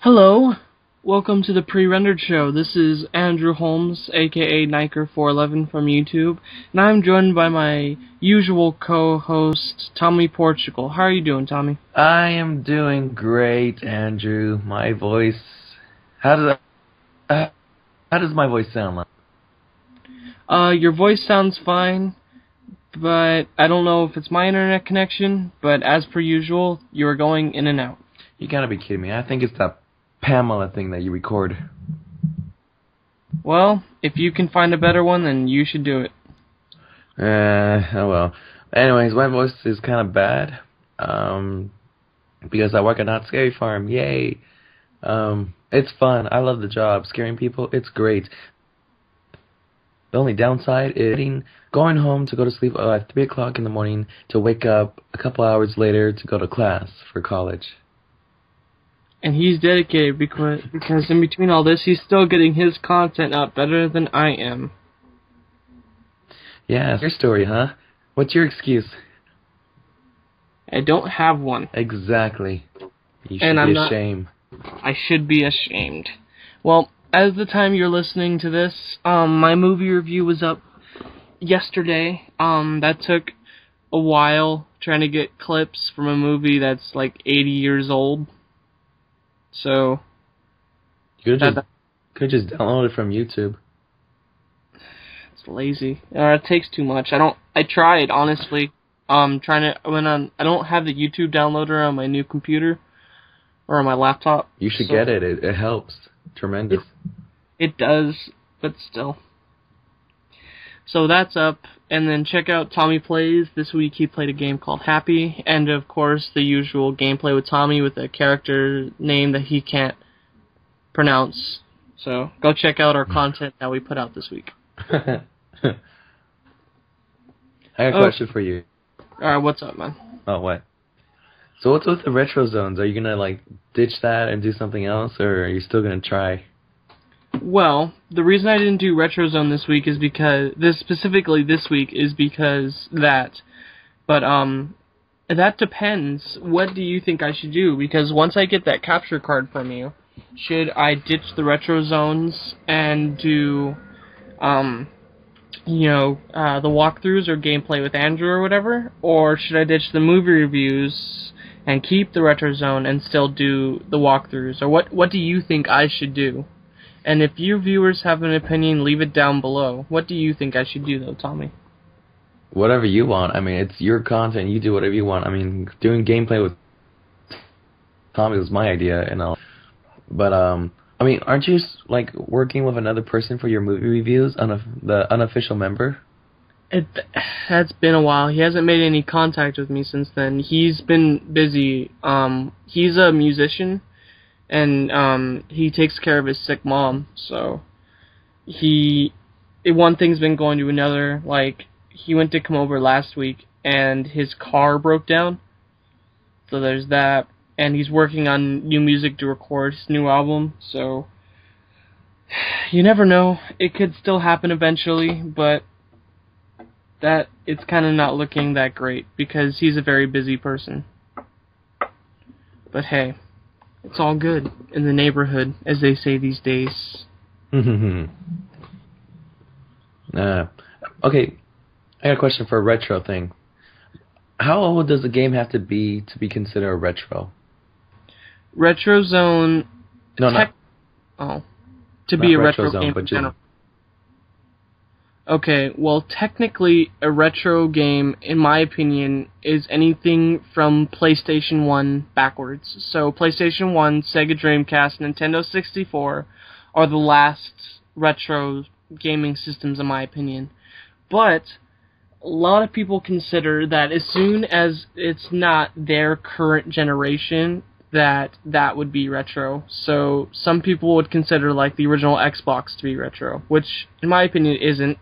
Hello, welcome to the Prerendered Show. This is Andrew Holmes, aka Niker411 from YouTube, and I'm joined by my usual co-host, Tommy Portugal. How are you doing, Tommy? I am doing great, Andrew. My voice... How does my voice sound like? Your voice sounds fine, but I don't know if it's my internet connection, but as per usual, you are going in and out. You gotta be kidding me. I think it's that Pamela thing that you record. Well, if you can find a better one, then you should do it. Oh well. Anyways, my voice is kind of bad. Because I work at Not Scary Farm. Yay! It's fun. I love the job. Scaring people, it's great. The only downside is going home to go to sleep at 3 o'clock in the morning to wake up a couple hours later to go to class for college. And he's dedicated because in between all this, he's still getting his content up better than I am. Yeah, your story, huh? What's your excuse? I don't have one. Exactly. You should be ashamed. I should be ashamed. Well, as the time you're listening to this, my movie review was up yesterday. That took a while trying to get clips from a movie that's like 80 years old. So you could just download it from YouTube. It's lazy. It takes too much. I tried, honestly. I don't have the YouTube downloader on my new computer or on my laptop. You should get it. It helps. Tremendous. It does, but still. So that's up, and then check out Tommy Plays. This week he played a game called Happy, and of course the usual gameplay with Tommy with a character name that he can't pronounce. So go check out our content that we put out this week. I got a question for you. Alright, what's up, man? Oh, what? So what's with the retro zones? Are you gonna ditch that and do something else, or are you still gonna try? Well, the reason I didn't do Retro Zone this week is because that. But that depends. What do you think I should do? Because once I get that capture card from you, should I ditch the Retro Zones and do the walkthroughs or gameplay with Andrew or whatever, or should I ditch the movie reviews and keep the Retro Zone and still do the walkthroughs? Or what do you think I should do? And if you viewers have an opinion, leave it down below. What do you think I should do, though, Tommy? Whatever you want. I mean, it's your content. You do whatever you want. I mean, doing gameplay with Tommy was my idea and all. But, I mean, aren't you, working with another person for your movie reviews, the unofficial member? That's been a while. He hasn't made any contact with me since then. He's been busy. He's a musician. And he takes care of his sick mom, so one thing's been going to another. Like, he went to come over last week, and his car broke down, so there's that. And he's working on new music to record his new album, so you never know. It could still happen eventually, but it's kind of not looking that great, because he's a very busy person. But hey. It's all good in the neighborhood, as they say these days. Okay, I got a question for a retro thing. How old does the game have to be considered a retro? Retro Zone... To be a retro game in general. Okay, well, technically, a retro game, in my opinion, is anything from PlayStation 1 backwards. So, PlayStation 1, Sega Dreamcast, Nintendo 64 are the last retro gaming systems, in my opinion. But, a lot of people consider that as soon as it's not their current generation, that would be retro. So, some people would consider, the original Xbox to be retro, which, in my opinion, isn't.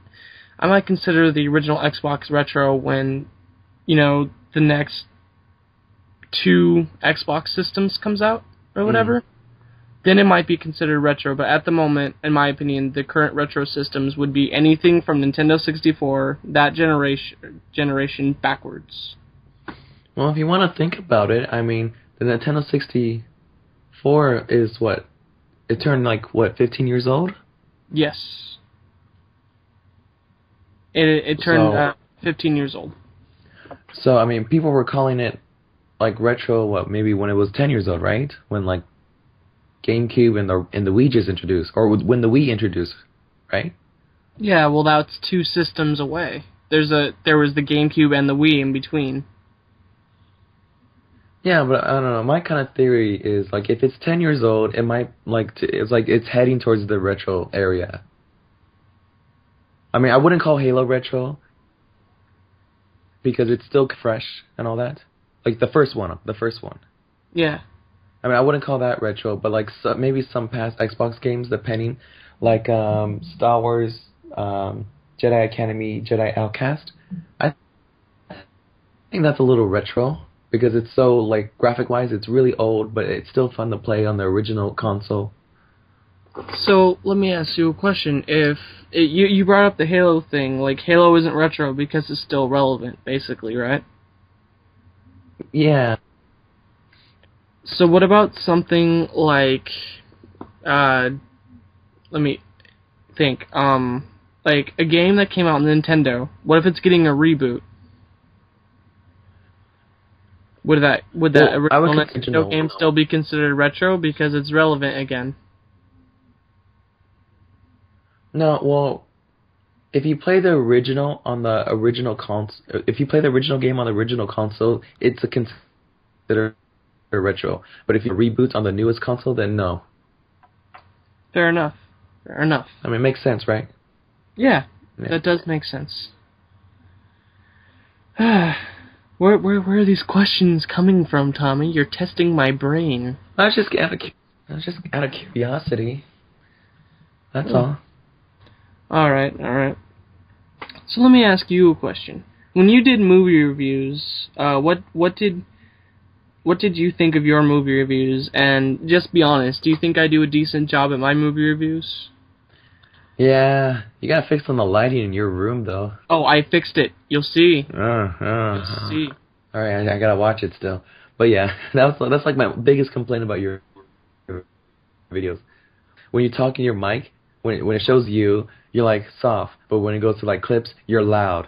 I might consider the original Xbox retro when, the next 2 Xbox systems comes out, or whatever. Then it might be considered retro, but at the moment, in my opinion, the current retro systems would be anything from Nintendo 64, that generation backwards. Well, if you want to think about it, I mean, the Nintendo 64 4 is what? It turned, like, what, 15 years old? Yes. It turned 15 years old. So, I mean, people were calling it, like, retro, what, maybe when it was 10 years old, right? When, like, GameCube and the Wii just introduced. Or when the Wii introduced, right? Yeah, well, that's 2 systems away. There was the GameCube and the Wii in between. Yeah, but I don't know. My kind of theory is, like, if it's 10 years old, it might, like, it's like it's heading towards the retro area. I mean, I wouldn't call Halo retro because it's still fresh and all that. Like, the first one. Yeah. I mean, I wouldn't call that retro, but, like, maybe some past Xbox games, depending. Like, Star Wars, Jedi Academy, Jedi Outcast. I think that's a little retro. Because it's so, like, graphic-wise, it's really old, but it's still fun to play on the original console. So, let me ask you a question. You brought up the Halo thing, like, Halo isn't retro because it's still relevant, basically, right? Yeah. So what about something like, let me think, like, a game that came out on Nintendo, what if it's getting a reboot? Would that original Nintendo game still be considered retro because it's relevant again? No, well, if you play the original on the original console, if you play the original game on the original console, it's considered retro. But if you reboot on the newest console, then no. Fair enough. I mean, it makes sense, right? Yeah. That does make sense. Where are these questions coming from, Tommy? You're testing my brain. I was just out of curiosity. That's all. All right. So let me ask you a question. When you did movie reviews, what did you think of your movie reviews? And just be honest, do you think I do a decent job at my movie reviews? Yeah, you gotta fix on the lighting in your room, though. Oh, I fixed it. You'll see. You'll see. All right, I gotta watch it still. But yeah, that's like my biggest complaint about your videos. When you talk in your mic, when it shows you, you're like soft, but when it goes to like clips, you're loud.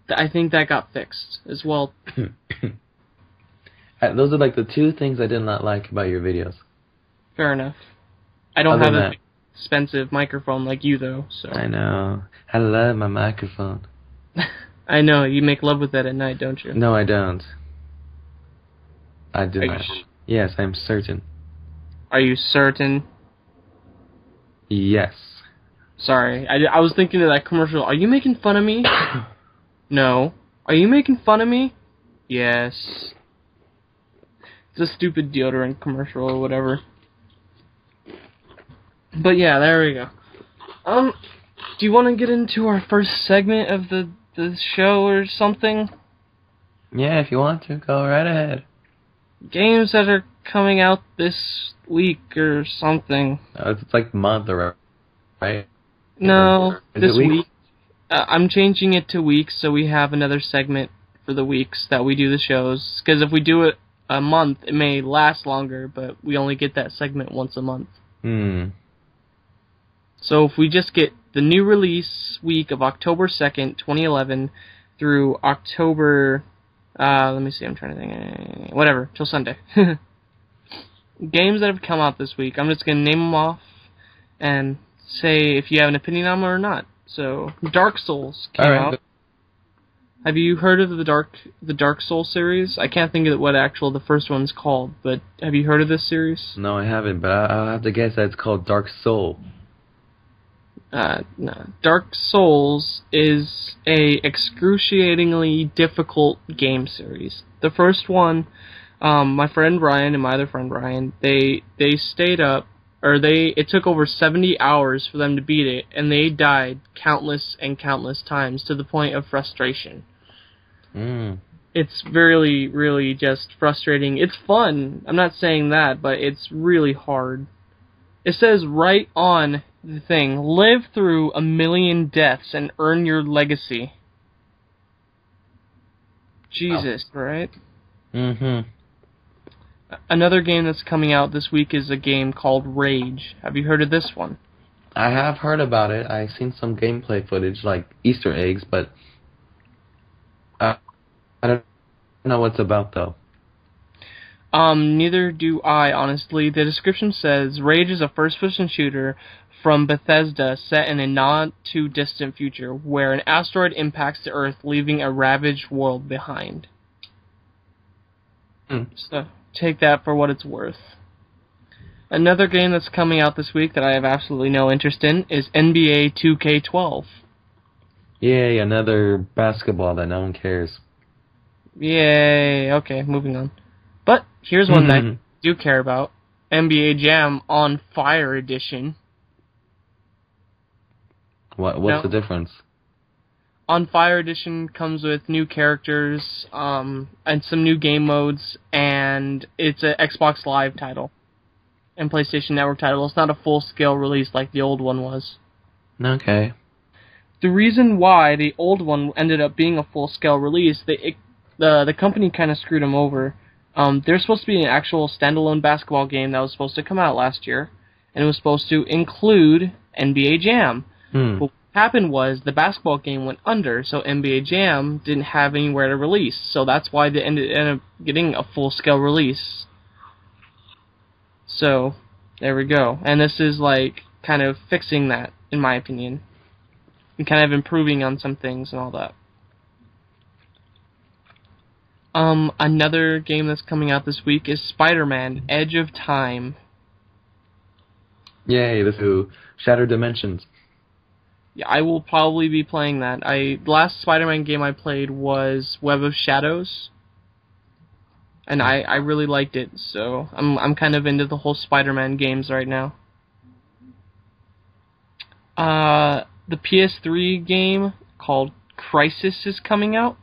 I think that got fixed as well. Those are like the 2 things I did not like about your videos. Fair enough. I don't have an expensive microphone like you, though. So I know. I love my microphone. I know. You make love with that at night, don't you? No, I don't. I do not. Yes, I'm certain. Are you certain? Yes. Sorry. I was thinking of that commercial. Are you making fun of me? No. Are you making fun of me? Yes. It's a stupid deodorant commercial or whatever. But yeah, there we go. Do you want to get into our first segment of the show or something? Yeah, if you want to, go right ahead. Games that are coming out this week or something. It's like month or right? No, this week. I'm changing it to weeks so we have another segment for the weeks that we do the shows. Because if we do it a month, it may last longer, but we only get that segment once a month. So if we just get the new release week of October 2nd, 2011 through October, let me see, I'm trying to think, whatever, till Sunday. Games that have come out this week, I'm just going to name them off and say if you have an opinion on them or not. So, Dark Souls came out. Have you heard of the Dark Souls series? I can't think of what the first one's called, but have you heard of this series? No, I haven't, but I'll have to guess that it's called Dark Soul. No. Dark Souls is a excruciatingly difficult game series. The first one, my friend Ryan and my other friend Ryan, they stayed up, it took over 70 hours for them to beat it, and they died countless and countless times to the point of frustration. It's really, really just frustrating. It's fun. I'm not saying that, but it's really hard. It says right on the thing, live through 1 million deaths and earn your legacy. Jesus, right? Another game that's coming out this week is a game called Rage. Have you heard of this one? I have heard about it. I've seen some gameplay footage, like Easter eggs, but I don't know what's about, though. Neither do I, honestly. The description says, Rage is a first-person shooter from Bethesda set in a not-too-distant future, where an asteroid impacts the Earth, leaving a ravaged world behind. So, take that for what it's worth. Another game that's coming out this week that I have absolutely no interest in is NBA 2K12. Yay, another basketball that no one cares. Yay, okay, moving on. But here's one that I do care about. NBA Jam on Fire Edition. What's the difference? On Fire Edition comes with new characters, and some new game modes, and it's an Xbox Live title and PlayStation Network title. It's not a full-scale release like the old one was. Okay. The reason why the old one ended up being a full-scale release, the company kind of screwed them over. There's supposed to be an actual standalone basketball game that was supposed to come out last year, and it was supposed to include NBA Jam. But what happened was the basketball game went under, so NBA Jam didn't have anywhere to release. So that's why they ended up getting a full-scale release. So there we go. And this is like kind of fixing that, in my opinion, and kind of improving on some things and all that. Another game that's coming out this week is Spider-Man: Edge of Time. Yay, this is Shattered Dimensions. Yeah, I will probably be playing that. The last Spider-Man game I played was Web of Shadows, and I really liked it. So I'm kind of into the whole Spider-Man games right now. The PS3 game called Crisis is coming out.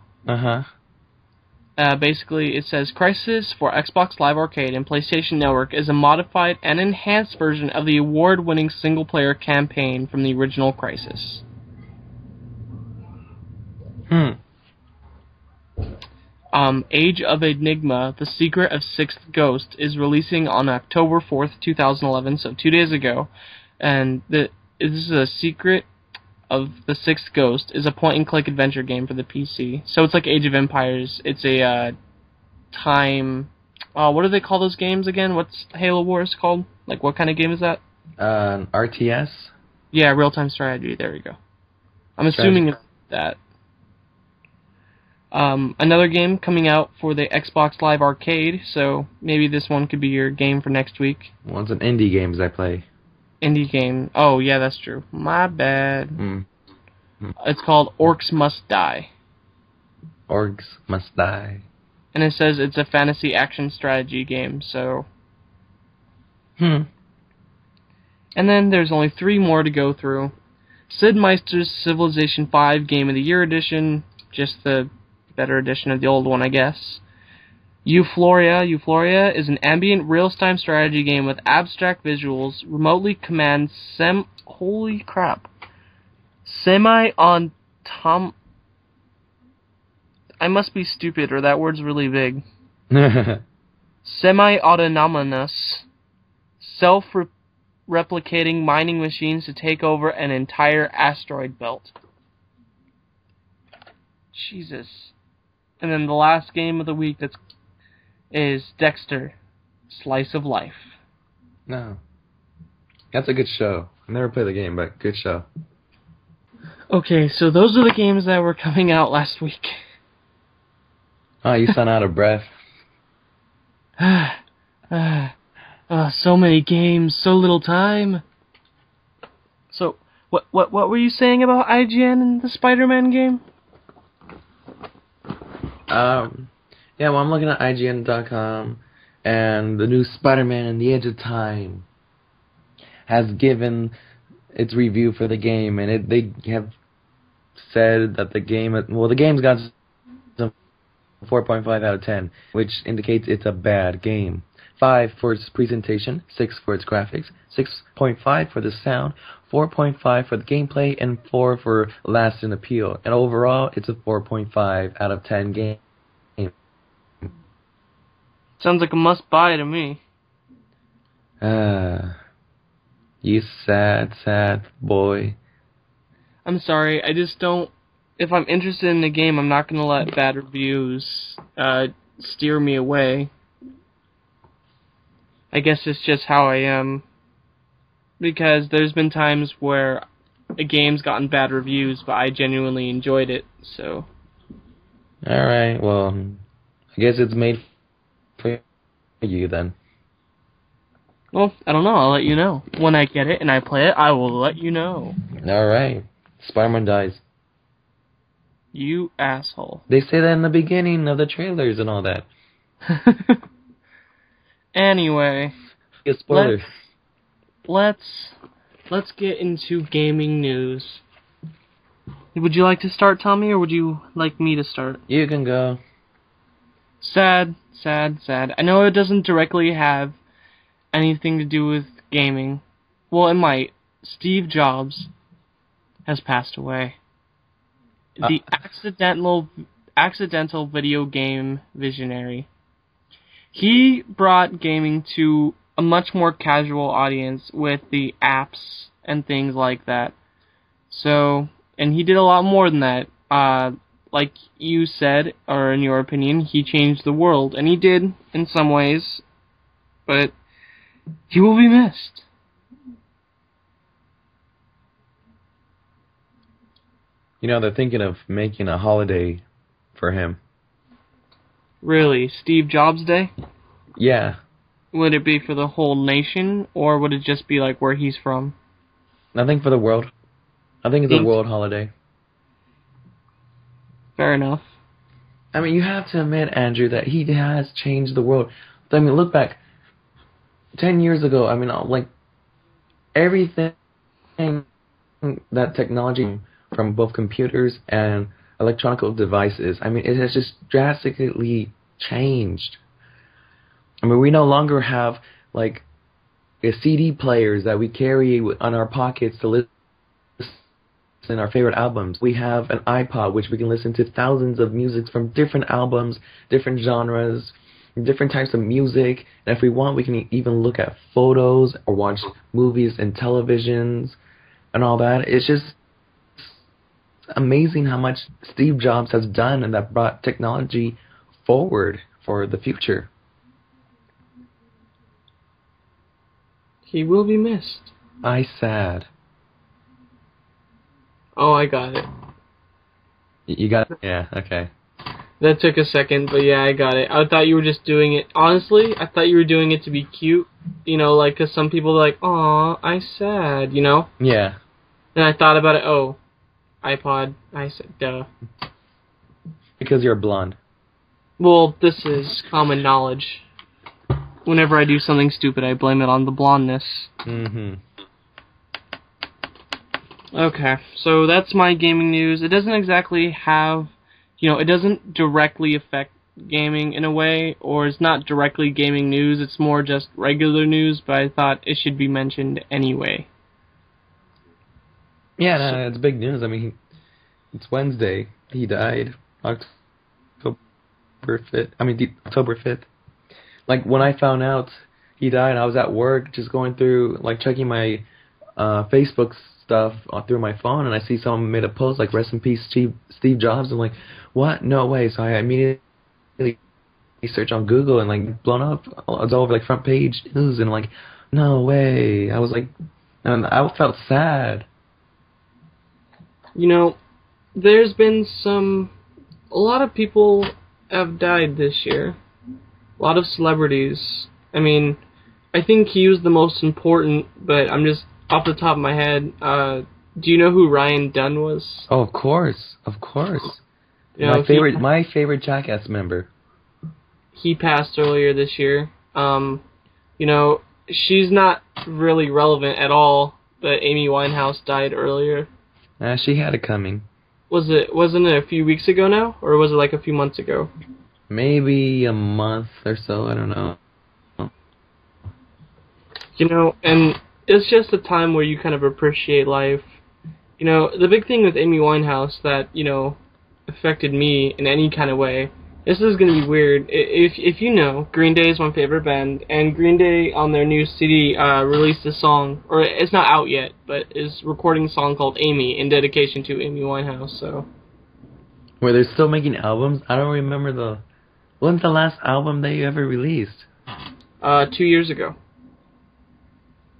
Basically, it says, Crisis for Xbox Live Arcade and PlayStation Network is a modified and enhanced version of the award-winning single-player campaign from the original Crisis. Age of Enigma, The Secret of Sixth Ghost, is releasing on October 4th, 2011, so 2 days ago. And this is a Secret of the Sixth Ghost is a point-and-click adventure game for the PC. So it's like Age of Empires. It's a time... what do they call those games again? What's Halo Wars called? Like, what kind of game is that? RTS? Yeah, real-time strategy. There we go. I'm assuming it's that. Another game coming out for the Xbox Live Arcade, so maybe this one could be your game for next week. Well, it's an indie games I play. Indie game. Oh, yeah, that's true. My bad. It's called Orcs Must Die. Orcs Must Die. And it says it's a fantasy action strategy game, so... And then there's only 3 more to go through. Sid Meier's Civilization V Game of the Year Edition, just the better edition of the old one, I guess. Euphoria is an ambient real-time strategy game with abstract visuals, remotely command holy crap. Semi-on I must be stupid, or that word's really big. Semi-autonomous, self-replicating mining machines to take over an entire asteroid belt. Jesus. And then the last game of the week is Dexter, Slice of Life. No. That's a good show. I never played the game, but good show. Okay, so those are the games that were coming out last week. Oh, you sound out of breath. So many games, so little time. So, what were you saying about IGN and the Spider-Man game? Yeah, well, I'm looking at IGN.com, and the new Spider-Man and the Edge of Time has given its review for the game, and they have said that the game's got a 4.5 out of 10, which indicates it's a bad game. 5 for its presentation, 6 for its graphics, 6.5 for the sound, 4.5 for the gameplay, and 4 for lasting appeal. And overall, it's a 4.5 out of 10 game. Sounds like a must-buy to me. You sad, sad boy. I'm sorry, I just don't... If I'm interested in the game, I'm not going to let bad reviews steer me away. I guess it's just how I am. Because there's been times where a game's gotten bad reviews, but I genuinely enjoyed it, so... Alright, well, I guess it's made for you then. Well, I don't know, I'll let you know. When I get it and I play it, I will let you know. Alright. Spider-Man dies. You asshole. They say that in the beginning of the trailers and all that. Anyway. A spoiler. Let's get into gaming news. Would you like to start, Tommy, or would you like me to start? You can go. Sad. I know it doesn't directly have anything to do with gaming. Well, it might. Steve Jobs has passed away. The accidental video game visionary. He brought gaming to a much more casual audience with the apps and things like that. So, and he did a lot more than that. Like you said, or in your opinion, he changed the world. And he did, in some ways. But he will be missed. You know, they're thinking of making a holiday for him. Really? Steve Jobs Day? Yeah. Would it be for the whole nation, or would it just be like where he's from? I think for the world. I think it's a world holiday. Fair enough. I mean, you have to admit, Andrew, that he has changed the world. I mean, look back. 10 years ago, I mean, like, everything that technology, from both computers and electronic devices, I mean, it has just drastically changed. I mean, we no longer have, like, CD players that we carry on our pockets to listen to our favorite albums. We have an iPod, which we can listen to thousands of music from different albums, different genres, different types of music. And if we want, we can even look at photos or watch movies and televisions and all that. It's just amazing how much Steve Jobs has done and that brought technology forward for the future. He will be missed. I sad. Oh, I got it. You got it? Yeah, okay. That took a second, but yeah, I got it. I thought you were just doing it. Honestly, I thought you were doing it to be cute. You know, like, because some people are like, aw, I sad, you know? Yeah. And I thought about it, oh, iPod. I said, duh. Because you're blonde. Well, this is common knowledge. Whenever I do something stupid, I blame it on the blondness. Mm-hmm. Okay, so that's my gaming news. It doesn't exactly have, it doesn't directly affect gaming in a way, or it's not directly gaming news, it's more just regular news, but I thought it should be mentioned anyway. Yeah, no, it's big news. I mean, it's Wednesday. He died October 5th. Like, when I found out he died, I was at work just going through, like, checking my Facebook stuff through my phone, and I see someone made a post, like, rest in peace, Steve Jobs. I'm like, what? No way. So I immediately searched on Google and, like, blown up. It was all over, like, front page news, and, like, no way. I was like, and I felt sad. There's been a lot of people have died this year. A lot of celebrities. I mean, I think he was the most important, but I'm just, off the top of my head, do you know who Ryan Dunn was? Oh, of course. My favorite Jackass member. He passed earlier this year. She's not really relevant at all, but Amy Winehouse died earlier. She had it coming. Wasn't it a few weeks ago now? Or was it like a few months ago? Maybe a month or so, I don't know. And it's just a time where you kind of appreciate life. The big thing with Amy Winehouse that, affected me in any kind of way This is gonna be weird. If you know, Green Day is my favorite band, and Green Day on their new CD released a song, or it's not out yet, but is recording a song called "Amy" in dedication to Amy Winehouse. So. Where they're still making albums? I don't remember when's the last album they ever released? 2 years ago.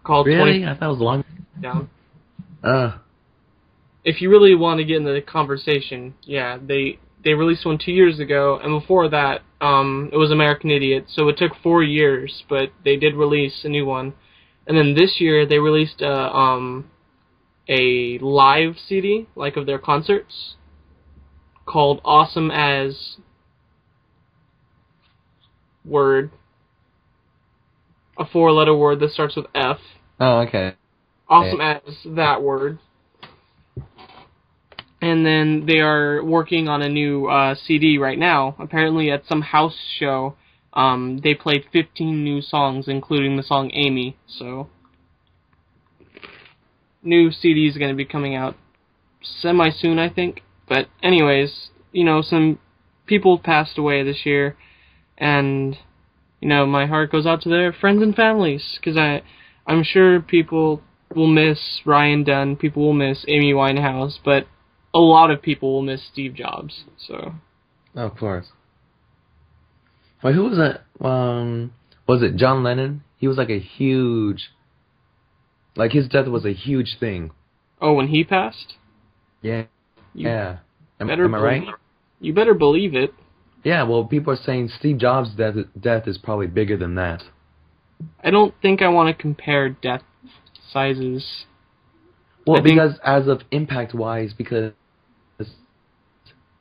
Called Really? I thought it was long. Down. Uh. If you really want to get into the conversation, yeah, they released one 2 years ago, and before that, it was American Idiot, so it took 4 years, but they did release a new one. And then this year, they released a live CD, like of their concerts, called Awesome As Word, a 4-letter word that starts with F. Oh, okay. Awesome As that word. And then they are working on a new CD right now. Apparently at some house show, they played 15 new songs, including the song Amy. So, new CD is going to be coming out semi-soon, I think. But anyways, some people passed away this year. And, my heart goes out to their friends and families. Because I'm sure people will miss Ryan Dunn. People will miss Amy Winehouse. But a lot of people will miss Steve Jobs, so. Oh, of course. Wait, who was that? Was it John Lennon? He was like a huge... Like, his death was a huge thing. Oh, when he passed? Yeah. Yeah. Am I right? You better believe it. Yeah, well, people are saying Steve Jobs' death is probably bigger than that. I don't think I want to compare death sizes. Well, because as of impact-wise, because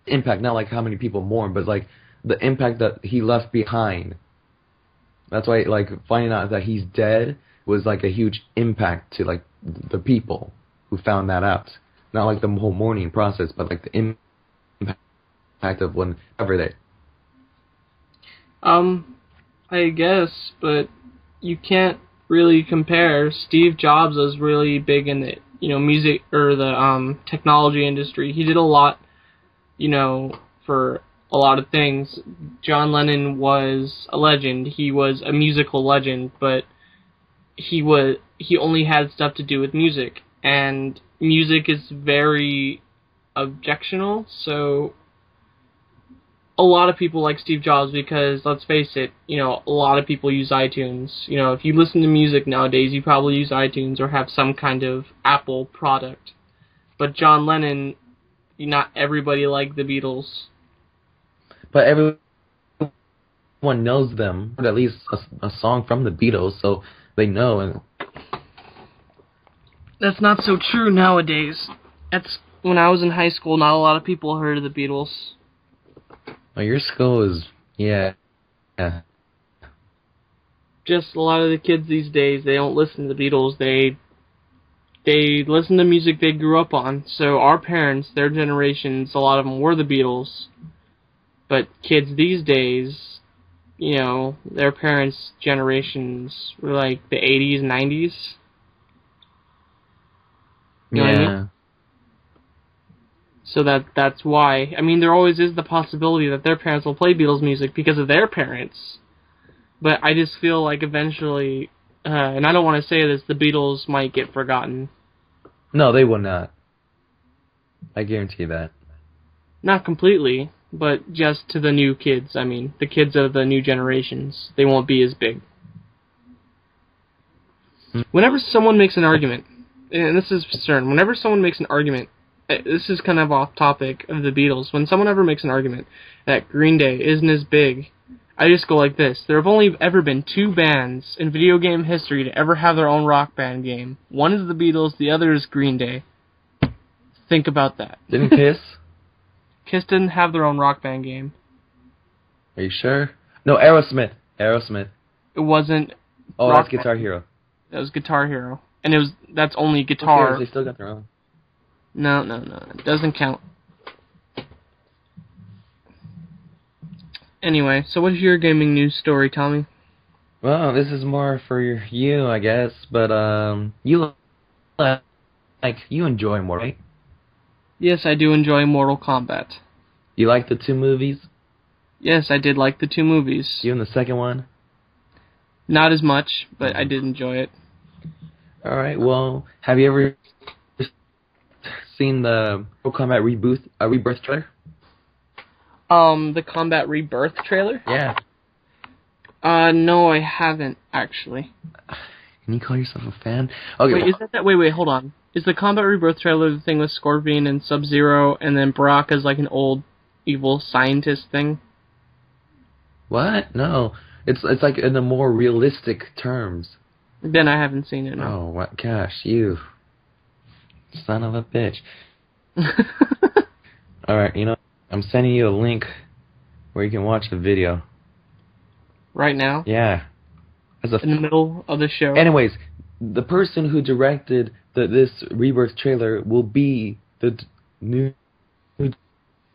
impact, not like how many people mourn, but like the impact that he left behind. That's why, like, finding out that he's dead was like a huge impact to like the people who found that out. Not like the whole mourning process, but like the impact of whenever they. I guess, but you can't really compare. Steve Jobs was really big in the music or the technology industry. He did a lot, for a lot of things. John Lennon was a legend. He was a musical legend, but he only had stuff to do with music, and music is very objectional, so a lot of people like Steve Jobs because, let's face it, a lot of people use iTunes. If you listen to music nowadays, you probably use iTunes or have some kind of Apple product. But John Lennon, not everybody liked the Beatles. But everyone knows them, or at least a song from the Beatles, so they know. And that's not so true nowadays. When I was in high school, not a lot of people heard of the Beatles. Oh, your school is, yeah. Just a lot of the kids these days, they don't listen to the Beatles. They listen to music they grew up on. So our parents, their generations, a lot of them were the Beatles. But kids these days, their parents' generations were like the 80s, 90s. You know what I mean? So that's why. I mean, there always is the possibility that their parents will play Beatles music because of their parents. But I just feel like eventually, and I don't want to say this, the Beatles might get forgotten. No, they will not. I guarantee that. Not completely, but just to the new kids. I mean, the kids of the new generations. They won't be as big. Whenever someone makes an argument, and this is certain, whenever someone makes an argument, this is kind of off topic of the Beatles. When someone ever makes an argument that Green Day isn't as big, I just go like this. There have only ever been 2 bands in video game history to ever have their own rock band game. One is the Beatles, the other is Green Day. Think about that. Didn't Kiss? Kiss didn't have their own rock band game. Are you sure? No, Aerosmith. It wasn't. Oh, that's Guitar Hero. That was Guitar Hero. And that's only guitar. Okay, they still got their own. No. It doesn't count. Anyway, so what's your gaming news story, Tommy? Well, this is more for you, I guess. But you enjoy Mortal, right? Yes, I do enjoy Mortal Kombat. You like the 2 movies? Yes, I did like the 2 movies. Even the second one? Not as much, but I did enjoy it. Alright, well, have you ever seen the Mortal Kombat Rebirth trailer? The Combat Rebirth trailer? Yeah. No, I haven't, actually. Can you call yourself a fan? Okay. Wait, is that... Wait, hold on. Is the Combat Rebirth trailer the thing with Scorpion and Sub-Zero, and then Baraka's like an old evil scientist thing? What? No. It's like in the more realistic terms. Then I haven't seen it, no. Oh, what? Gosh, you son of a bitch. Alright, I'm sending you a link where you can watch the video. Right now? Yeah. In the middle of the show? Anyways, the person who directed this Rebirth trailer will be the new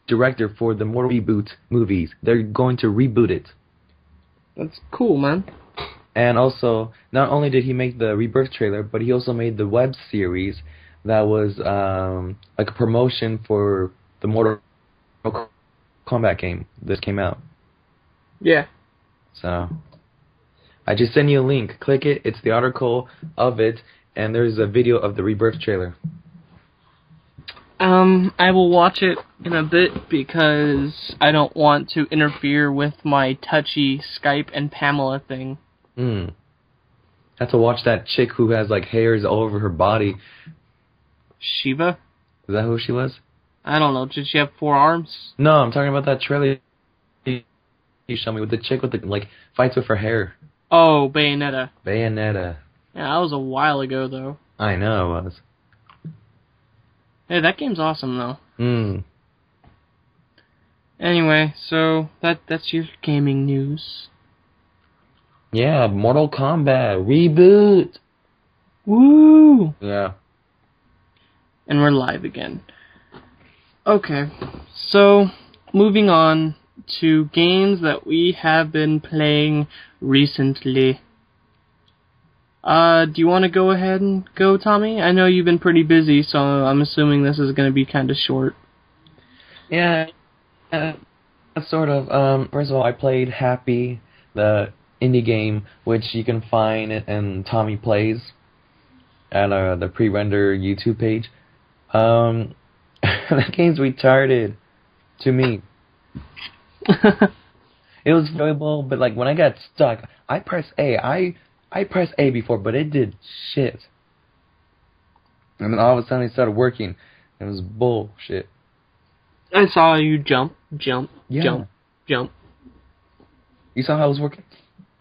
director for the Mortal Reboot movies. They're going to reboot it. That's cool, man. And also, not only did he make the Rebirth trailer, but he also made the web series that was like a promotion for the Mortal Kombat game that came out. Yeah. So, I just sent you a link. Click it. It's the article of it, and there's a video of the Rebirth trailer. I will watch it in a bit because I don't want to interfere with my touchy Skype and Pamela thing. Have to watch that chick who has like hairs all over her body. Shiva? Is that who she was? I don't know. Did she have 4 arms? No, I'm talking about that trailer you showed me with the chick with the like fights with her hair. Oh, Bayonetta. Bayonetta. Yeah, that was a while ago, though. I know it was. Hey, that game's awesome, though. Anyway, so that's your gaming news. Yeah, Mortal Kombat reboot. Woo! Yeah. And we're live again. Okay, so moving on to games that we have been playing recently. Do you want to go ahead and go, Tommy? I know you've been pretty busy, so I'm assuming this is going to be kind of short. Yeah, sort of. First of all, I played Happy, the indie game, which you can find in Tommy Plays at the Prerendered YouTube page. That game's retarded to me. It was enjoyable, but like when I got stuck, I pressed A. I pressed A before, but it did shit. And then all of a sudden it started working. It was bullshit. I saw you jump. Yeah. You saw how it was working?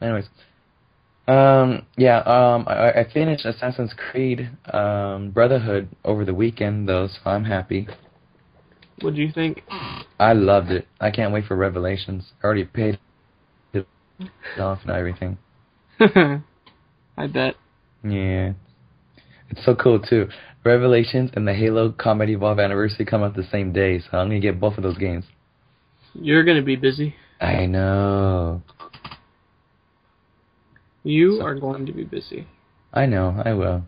Anyways. I finished Assassin's Creed Brotherhood over the weekend, though, so I'm happy. What do you think? I loved it. I can't wait for Revelations. I already paid it off and everything. I bet. Yeah. It's so cool, too. Revelations and the Halo Combat Evolve Anniversary come out the same day, so I'm going to get both of those games. You're going to be busy. I know. You are going to be busy. I know, I will.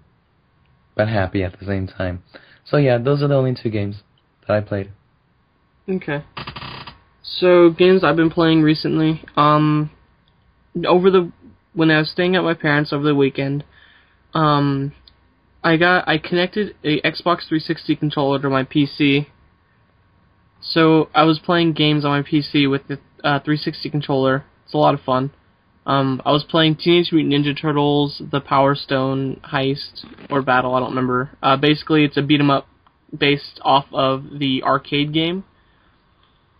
But happy at the same time. So yeah, those are the only 2 games that I played. Okay. So, games I've been playing recently. When I was staying at my parents' over the weekend, I connected a Xbox 360 controller to my PC. So I was playing games on my PC with the 360 controller. It's a lot of fun. I was playing Teenage Mutant Ninja Turtles, the Power Stone heist or battle, I don't remember. Basically, it's a beat 'em up based off of the arcade game.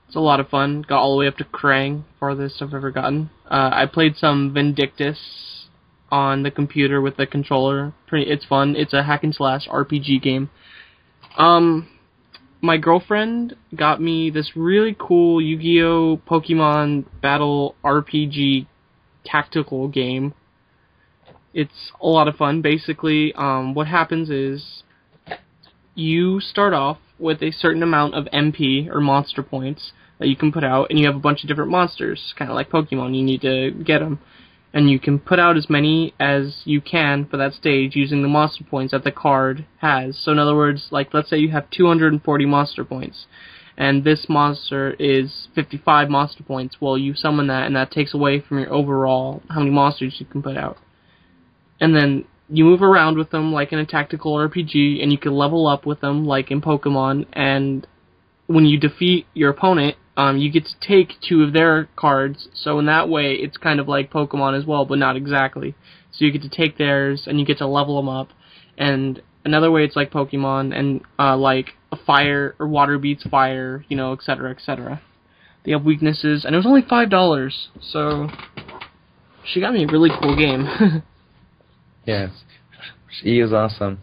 It's a lot of fun. Got all the way up to Krang, farthest I've ever gotten. I played some Vindictus on the computer with the controller. It's fun. It's a hack and slash RPG game. My girlfriend got me this really cool Yu-Gi-Oh! Pokemon Battle RPG tactical game. It's a lot of fun. Basically, what happens is you start off with a certain amount of MP, or monster points, that you can put out, and you have a bunch of different monsters, kind of like Pokemon. You need to get them. And you can put out as many as you can for that stage using the monster points that the card has. So in other words, like let's say you have 240 monster points, and this monster is 55 monster points. Well, you summon that, and that takes away from your overall how many monsters you can put out. And then you move around with them like in a tactical RPG, and you can level up with them like in Pokemon, and when you defeat your opponent, you get to take 2 of their cards, so in that way it's kind of like Pokemon as well, but not exactly. So you get to take theirs, and you get to level them up, and another way it's like Pokemon, and like a fire or water beats fire, etc., etc. They have weaknesses, and it was only $5, so she got me a really cool game. Yes, she is awesome.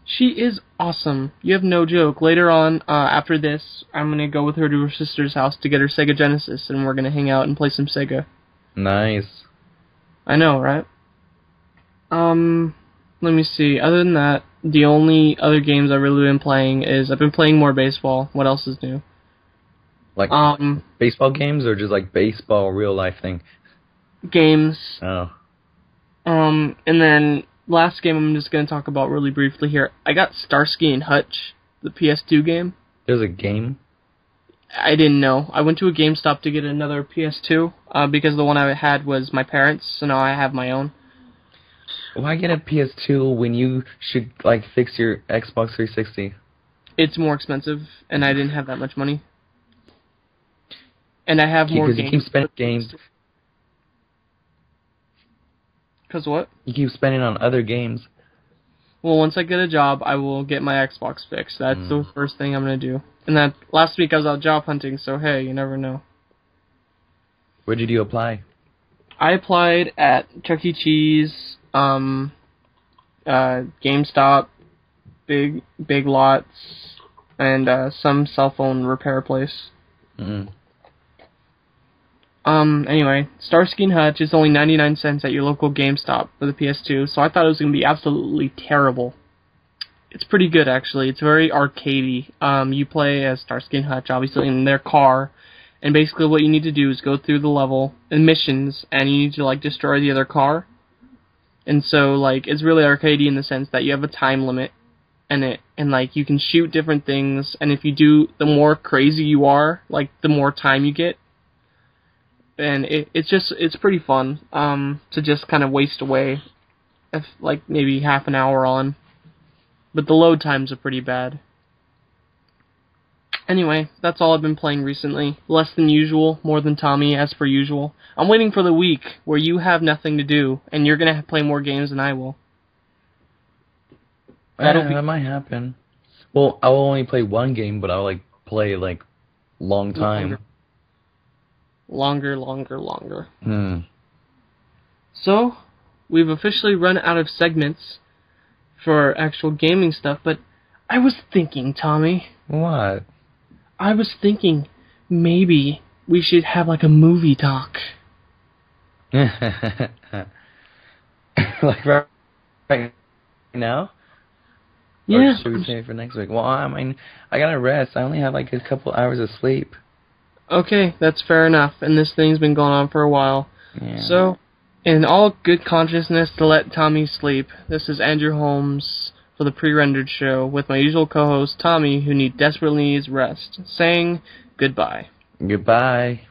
She is awesome. You have no joke. Later on, after this, I'm going to go with her to her sister's house to get her Sega Genesis, and we're going to hang out and play some Sega. Nice. I know, right? Let me see. Other than that, the only other games I've really been playing is I've been playing more baseball. What else is new? Like baseball games or just like baseball real life thing? Games. Oh. And then last game I'm just going to talk about really briefly here. I got Starsky and Hutch, the PS2 game. There's a game? I didn't know. I went to a GameStop to get another PS2 because the one I had was my parents', so now I have my own. Why get a PS2 when you should like fix your Xbox 360? It's more expensive, and I didn't have that much money. And I have more games. Because you keep spending games. Because what? You keep spending on other games. Well, once I get a job, I will get my Xbox fixed. That's the first thing I'm going to do. And that last week I was out job hunting, so hey, you never know. Where did you apply? I applied at Chuck E. Cheese, GameStop, Big Lots, and some cell phone repair place. Anyway, Starsky and Hutch is only 99 cents at your local GameStop for the PS2, so I thought it was going to be absolutely terrible. It's pretty good, actually. It's very arcadey. You play as Starsky and Hutch, obviously, in their car, and basically what you need to do is go through the level and missions, and you need to, like, destroy the other car. And so, like, it's really arcadey in the sense that you have a time limit, and like, you can shoot different things, and if you do, the more crazy you are, like, the more time you get. And it's pretty fun to just kind of waste away, like maybe half an hour on. But the load times are pretty bad. Anyway, that's all I've been playing recently. Less than usual, more than Tommy, as per usual. I'm waiting for the week where you have nothing to do, and you're going to play more games than I will. That might happen. Well, I'll only play one game, but I'll like play like long time. Longer. So, we've officially run out of segments for actual gaming stuff, but I was thinking, Tommy. What? I was thinking maybe we should have like a movie talk. Like right now? Yeah. Or should we save it for next week? Well, I mean, I gotta rest. I only have like a couple hours of sleep. Okay, that's fair enough, and this thing's been going on for a while. Yeah. So, in all good consciousness to let Tommy sleep, this is Andrew Holmes for the Prerendered Show with my usual co-host Tommy, who desperately needs rest, saying goodbye. Goodbye.